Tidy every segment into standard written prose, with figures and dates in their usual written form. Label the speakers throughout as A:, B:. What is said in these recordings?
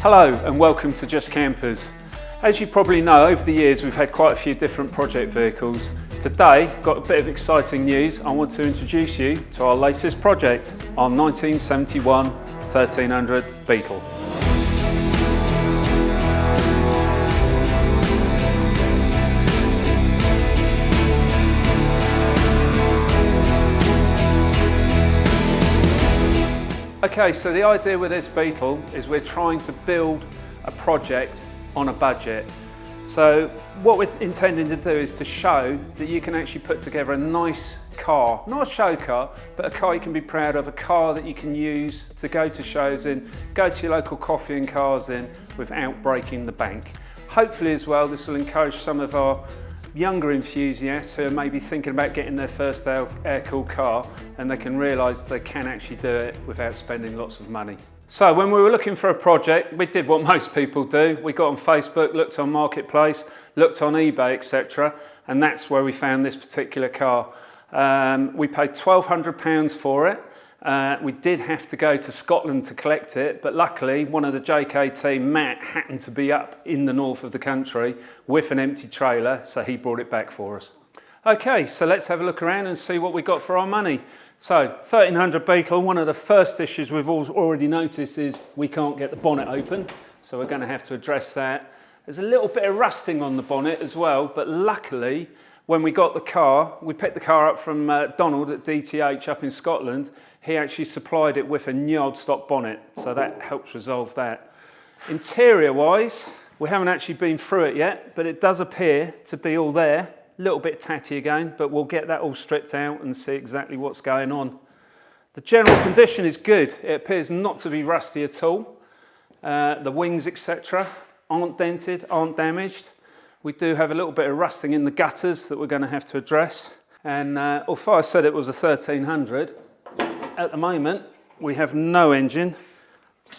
A: Hello and welcome to Just Campers. As you probably know, over the years we've had quite a few different project vehicles. Today, got a bit of exciting news. I want to introduce you to our latest project, our 1971 1300 Beetle. Okay, so the idea with this Beetle is we're trying to build a project on a budget. So what we're intending to do is to show that you can actually put together a nice car, not a show car, but a car you can be proud of, a car that you can use to go to shows in, go to your local coffee and cars in without breaking the bank. Hopefully as well, this will encourage some of our younger enthusiasts who are maybe thinking about getting their first air-cooled car, and they can realise they can actually do it without spending lots of money. So when we were looking for a project, we did what most people do. We got on Facebook, looked on Marketplace, looked on eBay, etc. And that's where we found this particular car. We paid £1,200 for it. We did have to go to Scotland to collect it, but luckily one of the JK team, Matt, happened to be up in the north of the country with an empty trailer, so he brought it back for us. Okay, so let's have a look around and see what we got for our money. So 1300 Beetle, one of the first issues we've already noticed is we can't get the bonnet open, so we're going to have to address that. There's a little bit of rusting on the bonnet as well, but luckily when we got the car, we picked the car up from Donald at DTH up in Scotland. He actually supplied it with a yard stock bonnet, so that helps resolve that. Interior wise, we haven't actually been through it yet, but it does appear to be all there. A little bit tatty again, but we'll get that all stripped out and see exactly what's going on. The general condition is good. It appears not to be rusty at all. The wings, etc., aren't dented, aren't damaged. We do have a little bit of rusting in the gutters that we're going to have to address. And although I said it was a 1300, at the moment we have no engine,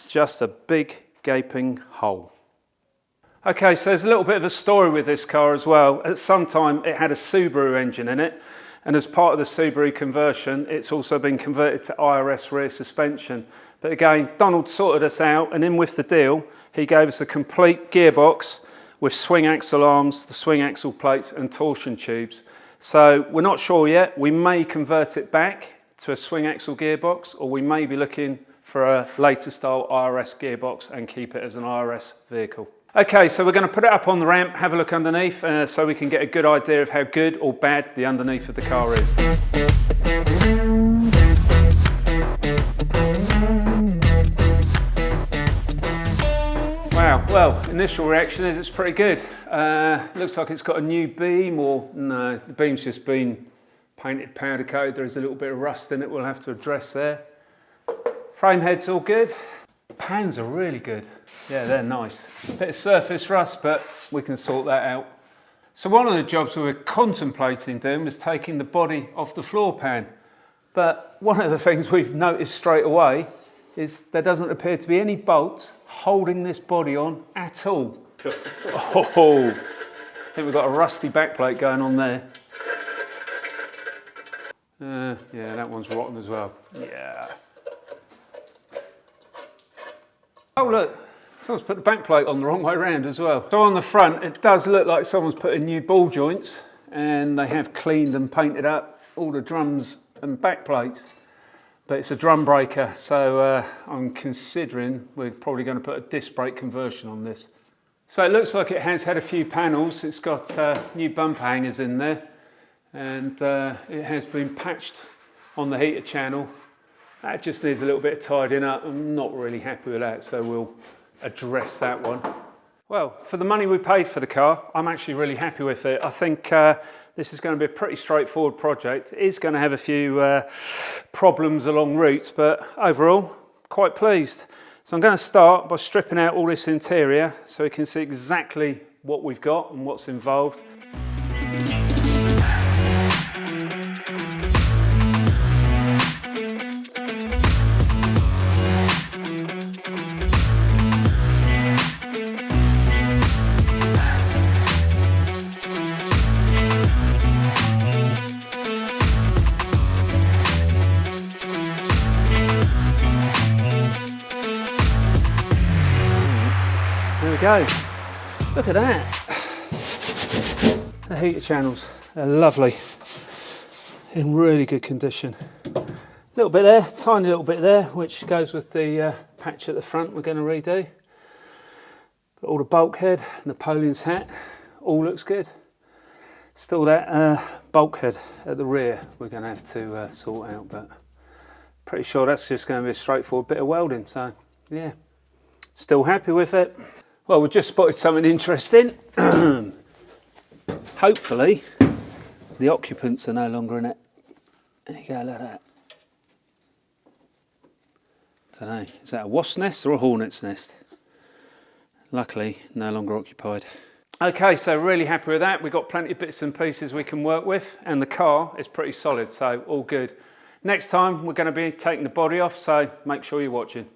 A: just a big gaping hole. Okay, so there's a little bit of a story with this car as well. At some time it had a Subaru engine in it, and as part of the Subaru conversion it's also been converted to IRS rear suspension. But again, Donald sorted us out, and in with the deal he gave us a complete gearbox with swing axle arms, the swing axle plates and torsion tubes. So we're not sure yet. We may convert it back to a swing axle gearbox, or we may be looking for a later style IRS gearbox and keep it as an IRS vehicle. Okay, so we're going to put it up on the ramp, have a look underneath so we can get a good idea of how good or bad the underneath of the car is. Wow, well, initial reaction is it's pretty good. Looks like it's got a new beam, or no, the beam's just been painted powder coated. There is a little bit of rust in it we'll have to address there. Frame head's all good. Pans are really good. Yeah, they're nice. Bit of surface rust, but we can sort that out. So one of the jobs we were contemplating doing was taking the body off the floor pan. But one of the things we've noticed straight away is there doesn't appear to be any bolts holding this body on at all. Oh, I think we've got a rusty backplate going on there. Yeah, that one's rotten as well. Yeah. Oh look, someone's put the backplate on the wrong way around as well. So on the front, it does look like someone's put in new ball joints, and they have cleaned and painted up all the drums and backplates. But it's a drum breaker, so I'm considering we're probably going to put a disc brake conversion on this. So it looks like it has had a few panels. It's got new bumper hangers in there, and it has been patched on the heater channel. That just needs a little bit of tidying up. I'm not really happy with that, so we'll address that one. Well, for the money we paid for the car, I'm actually really happy with it. I think this is going to be a pretty straightforward project. It is going to have a few problems along routes, but overall, quite pleased. So I'm going to start by stripping out all this interior so we can see exactly what we've got and what's involved. There we go. Look at that. The heater channels, they're lovely. In really good condition. A little bit there, tiny little bit there, which goes with the patch at the front we're going to redo. But all the bulkhead, Napoleon's hat, all looks good. Still that bulkhead at the rear we're going to have to sort out, but pretty sure that's just going to be a straightforward bit of welding, so yeah. Still happy with it. Well, we've just spotted something interesting. Hopefully the occupants are no longer in it. There you go, look at that. I don't know, is that a wasp's nest or a hornet's nest? Luckily, no longer occupied. Okay, so really happy with that. We've got plenty of bits and pieces we can work with, and the car is pretty solid, so all good. Next time, we're going to be taking the body off, so make sure you're watching.